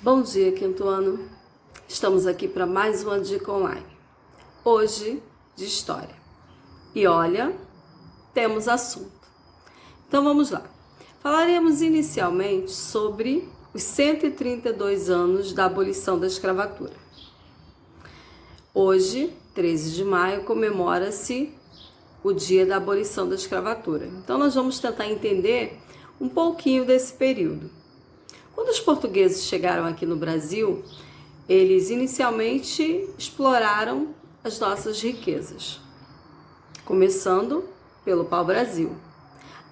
Bom dia, quinto ano. Estamos aqui para mais uma dica online. Hoje, de história. E olha, temos assunto. Então vamos lá. Falaremos inicialmente sobre os 132 anos da abolição da escravatura. Hoje, 13 de maio, comemora-se o dia da abolição da escravatura. Então nós vamos tentar entender um pouquinho desse período. Quando os portugueses chegaram aqui no Brasil, eles inicialmente exploraram as nossas riquezas, começando pelo pau-brasil.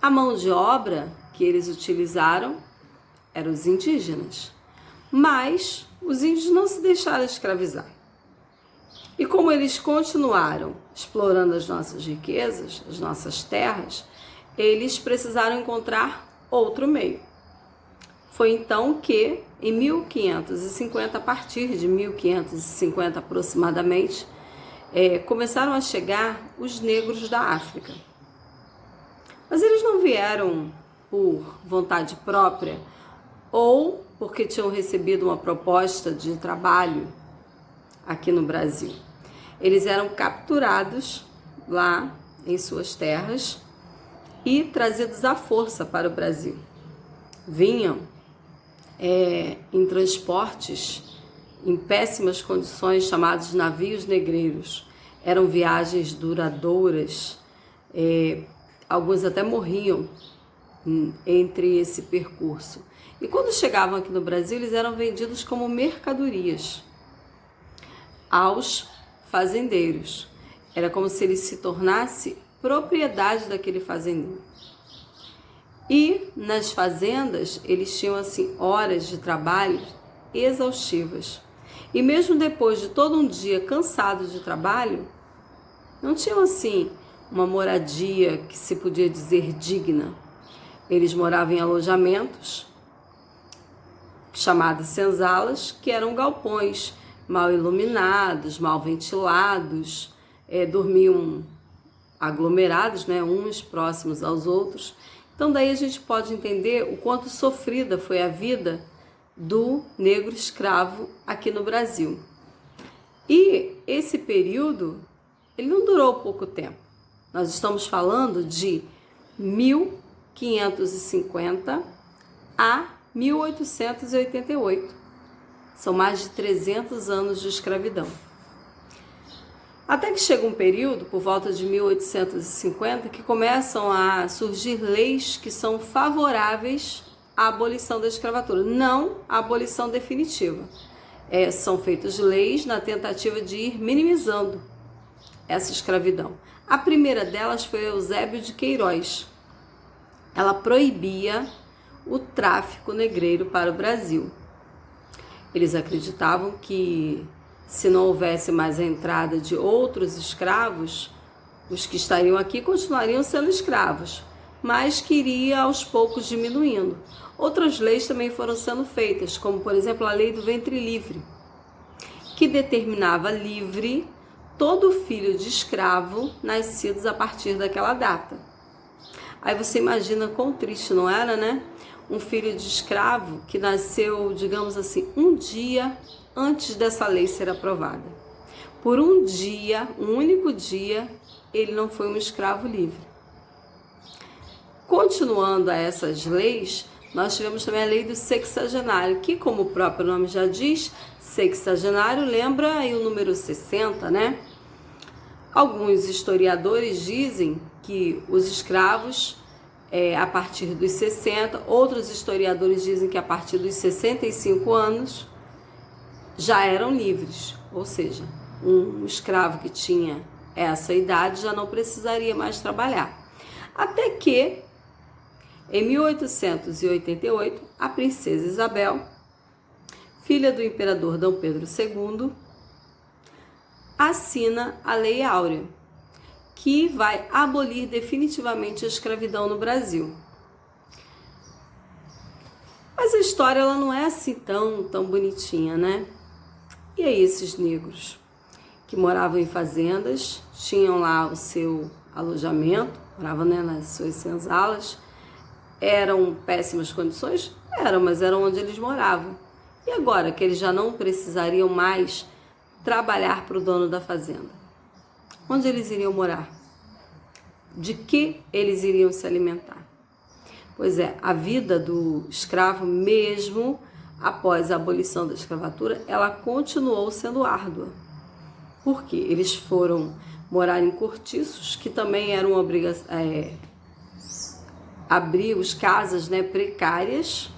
A mão de obra que eles utilizaram eram os indígenas, mas os índios não se deixaram escravizar. E como eles continuaram explorando as nossas riquezas, as nossas terras, eles precisaram encontrar outro meio. Foi então que, em 1550, a partir de 1550 aproximadamente, começaram a chegar os negros da África. Mas eles não vieram por vontade própria ou porque tinham recebido uma proposta de trabalho aqui no Brasil. Eles eram capturados lá em suas terras e trazidos à força para o Brasil. Vinham em transportes em péssimas condições, chamados navios negreiros. Eram viagens duradouras, alguns até morriam entre esse percurso. E quando chegavam aqui no Brasil, eles eram vendidos como mercadorias aos fazendeiros. Era como se ele se tornasse propriedade daquele fazendeiro. E nas fazendas, eles tinham assim horas de trabalho exaustivas. E mesmo depois de todo um dia cansados de trabalho, não tinham assim uma moradia que se podia dizer digna. Eles moravam em alojamentos chamados senzalas, que eram galpões mal iluminados, mal ventilados, dormiam aglomerados, uns próximos aos outros. Então daí a gente pode entender o quanto sofrida foi a vida do negro escravo aqui no Brasil. E esse período, ele não durou pouco tempo. Nós estamos falando de 1550 a 1888. São mais de 300 anos de escravidão. Até que chega um período, por volta de 1850, que começam a surgir leis que são favoráveis à abolição da escravatura, não à abolição definitiva. São feitas leis na tentativa de ir minimizando essa escravidão. A primeira delas foi Eusébio de Queiroz. Ela proibia o tráfico negreiro para o Brasil. Eles acreditavam que, se não houvesse mais a entrada de outros escravos, os que estariam aqui continuariam sendo escravos, mas que iria aos poucos diminuindo. Outras leis também foram sendo feitas, como por exemplo a lei do ventre livre, que determinava livre todo filho de escravo nascidos a partir daquela data. Aí você imagina quão triste não era, né? Um filho de escravo que nasceu, digamos assim, um dia antes dessa lei ser aprovada. Por um dia, um único dia, ele não foi um escravo livre. Continuando a essas leis, nós tivemos também a lei do sexagenário, que, como o próprio nome já diz, sexagenário lembra aí o número 60, né? Alguns historiadores dizem que os escravos, a partir dos 60, outros historiadores dizem que a partir dos 65 anos, já eram livres, ou seja, um escravo que tinha essa idade já não precisaria mais trabalhar. Até que, em 1888, a princesa Isabel, filha do imperador Dom Pedro II, assina a Lei Áurea, que vai abolir definitivamente a escravidão no Brasil. Mas a história ela não é assim tão bonitinha, né? E aí esses negros que moravam em fazendas, tinham lá o seu alojamento, moravam nas suas senzalas, eram péssimas condições? Eram, mas eram onde eles moravam. E agora que eles já não precisariam mais trabalhar para o dono da fazenda? Onde eles iriam morar? De que eles iriam se alimentar? Pois é, a vida do escravo, mesmo após a abolição da escravatura, ela continuou sendo árdua. Por quê? Eles foram morar em cortiços, que também eram abrigos, casas, né, precárias.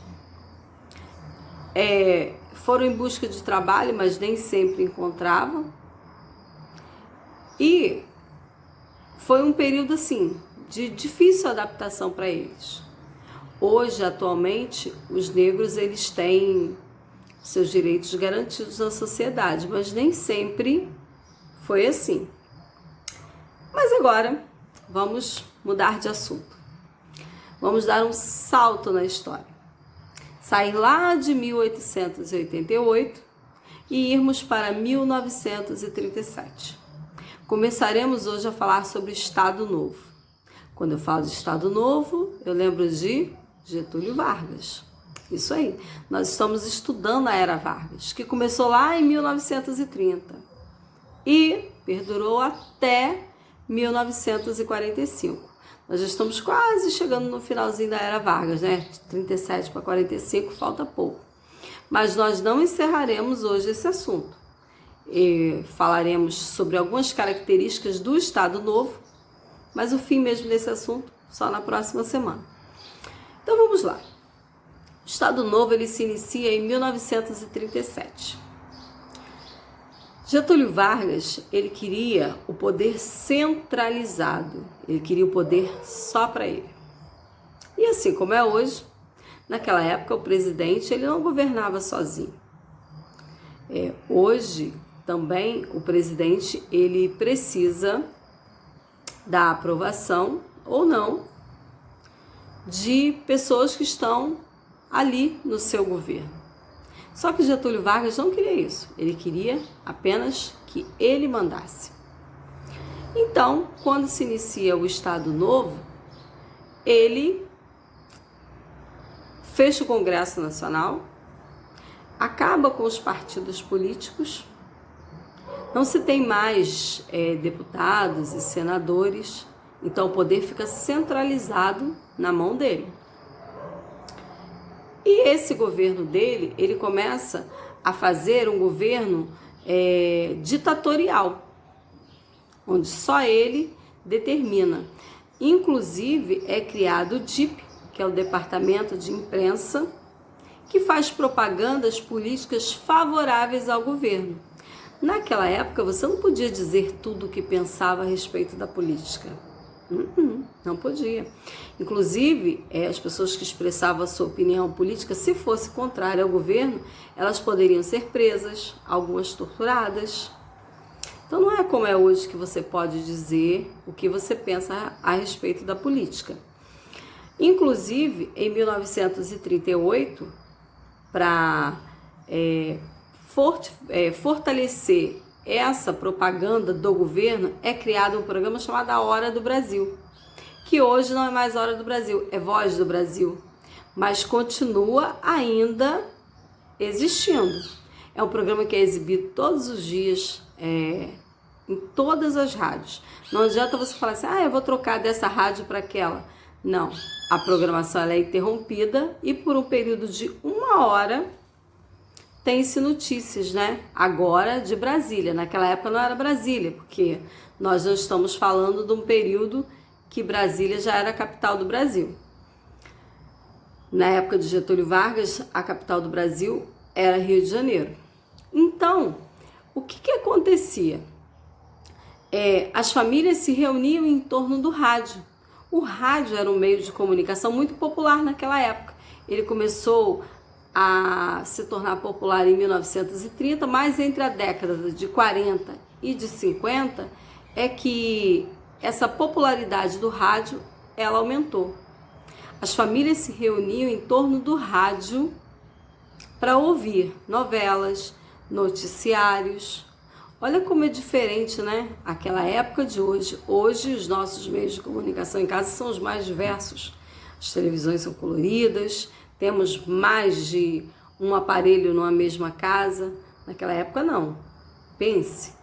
Foram em busca de trabalho, mas nem sempre encontravam. E foi um período assim de difícil adaptação para eles. Hoje, atualmente, os negros eles têm seus direitos garantidos na sociedade, mas nem sempre foi assim. Mas agora vamos mudar de assunto. Vamos dar um salto na história. Sair lá de 1888 e irmos para 1937. Começaremos hoje a falar sobre Estado Novo. Quando eu falo de Estado Novo, eu lembro de Getúlio Vargas. Isso aí. Nós estamos estudando a Era Vargas, que começou lá em 1930 e perdurou até 1945. Nós já estamos quase chegando no finalzinho da Era Vargas, né? De 37 para 45, falta pouco. Mas nós não encerraremos hoje esse assunto. Falaremos sobre algumas características do Estado Novo, mas o fim mesmo desse assunto só na próxima semana. Então vamos lá. O Estado Novo ele se inicia em 1937. Getúlio Vargas, ele queria o poder centralizado, ele queria o poder só para ele. E assim como é hoje, naquela época o presidente ele não governava sozinho. Hoje também o presidente ele precisa da aprovação ou não de pessoas que estão ali no seu governo. Só que Getúlio Vargas não queria isso, ele queria apenas que ele mandasse. Então, quando se inicia o Estado Novo, ele fecha o Congresso Nacional, acaba com os partidos políticos, não se tem mais deputados e senadores, então o poder fica centralizado na mão dele. E esse governo dele, ele começa a fazer um governo ditatorial, onde só ele determina. Inclusive, é criado o DIP, que é o Departamento de Imprensa, que faz propagandas políticas favoráveis ao governo. Naquela época, você não podia dizer tudo o que pensava a respeito da política. Não podia. Inclusive, as pessoas que expressavam a sua opinião política, se fosse contrária ao governo, elas poderiam ser presas, algumas torturadas. Então não é como é hoje que você pode dizer o que você pensa a respeito da política. Inclusive, em 1938, para fortalecer essa propaganda do governo, é criado um programa chamado A Hora do Brasil, que hoje não é mais Hora do Brasil, é Voz do Brasil, mas continua ainda existindo. É um programa que é exibido todos os dias, em todas as rádios. Não adianta você falar assim, eu vou trocar dessa rádio para aquela. Não, a programação ela é interrompida e por um período de 1 hora tem-se notícias, né? Agora de Brasília. Naquela época não era Brasília, porque nós não estamos falando de um período que Brasília já era a capital do Brasil. Na época de Getúlio Vargas, a capital do Brasil era Rio de Janeiro. Então, o que acontecia? As famílias se reuniam em torno do rádio. O rádio era um meio de comunicação muito popular naquela época. Ele começou a se tornar popular em 1930, mas entre a década de 40 e de 50 é que essa popularidade do rádio ela aumentou. As famílias se reuniam em torno do rádio para ouvir novelas, noticiários. Olha como é diferente, né? Aquela época de hoje. Hoje os nossos meios de comunicação em casa são os mais diversos. As televisões são coloridas, temos mais de um aparelho numa mesma casa. Naquela época não. Pense,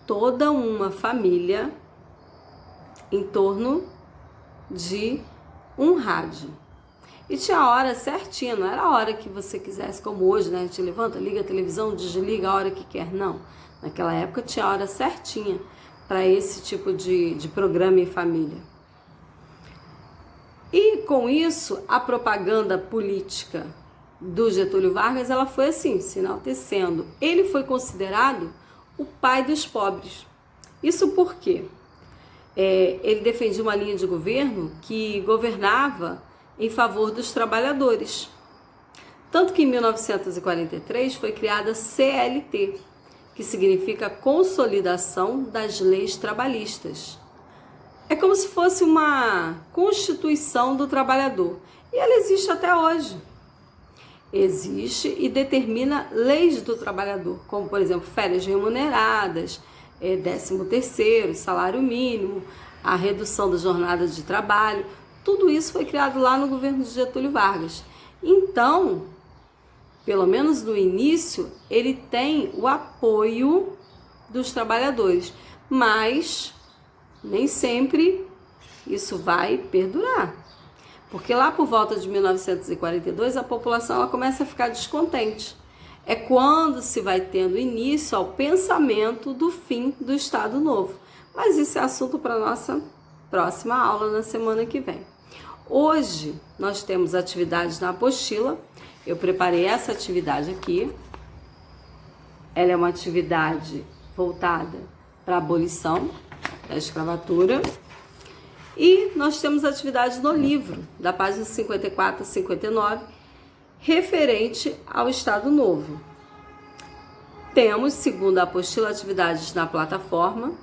toda uma família em torno de um rádio. E tinha a hora certinha, não era a hora que você quisesse, como hoje, né? A gente levanta, liga a televisão, desliga a hora que quer. Não. Naquela época tinha a hora certinha para esse tipo de programa em família. E com isso, a propaganda política do Getúlio Vargas, ela foi assim, se enaltecendo. Ele foi considerado o pai dos pobres. Isso por quê? Ele defendia uma linha de governo que governava em favor dos trabalhadores. Tanto que em 1943 foi criada a CLT, que significa Consolidação das Leis Trabalhistas. É como se fosse uma Constituição do Trabalhador. E ela existe até hoje. Existe e determina leis do trabalhador, como, por exemplo, férias remuneradas, 13º, salário mínimo, a redução da jornada de trabalho. Tudo isso foi criado lá no governo de Getúlio Vargas. Então, pelo menos no início, ele tem o apoio dos trabalhadores, mas nem sempre isso vai perdurar. Porque lá por volta de 1942, a população ela começa a ficar descontente. É quando se vai tendo início ao pensamento do fim do Estado Novo. Mas isso é assunto para a nossa próxima aula na semana que vem. Hoje nós temos atividades na apostila. Eu preparei essa atividade aqui. Ela é uma atividade voltada para a abolição da escravatura. E nós temos atividade no livro, da página 54 a 59, referente ao Estado Novo. Temos, segundo a apostila, atividades na plataforma,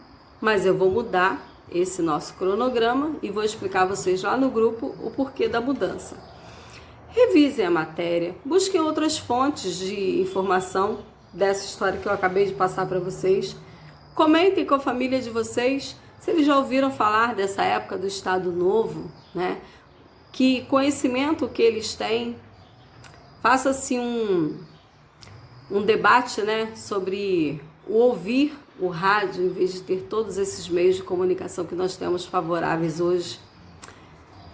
mas eu vou mudar esse nosso cronograma e vou explicar a vocês lá no grupo o porquê da mudança. Revisem a matéria, busquem outras fontes de informação dessa história que eu acabei de passar para vocês. Comentem com a família de vocês se eles já ouviram falar dessa época do Estado Novo, né? Que conhecimento que eles têm. Faça-se um debate, né, sobre o ouvir o rádio em vez de ter todos esses meios de comunicação que nós temos favoráveis hoje.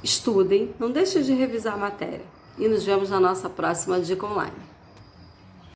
Estudem, não deixem de revisar a matéria. E nos vemos na nossa próxima dica online.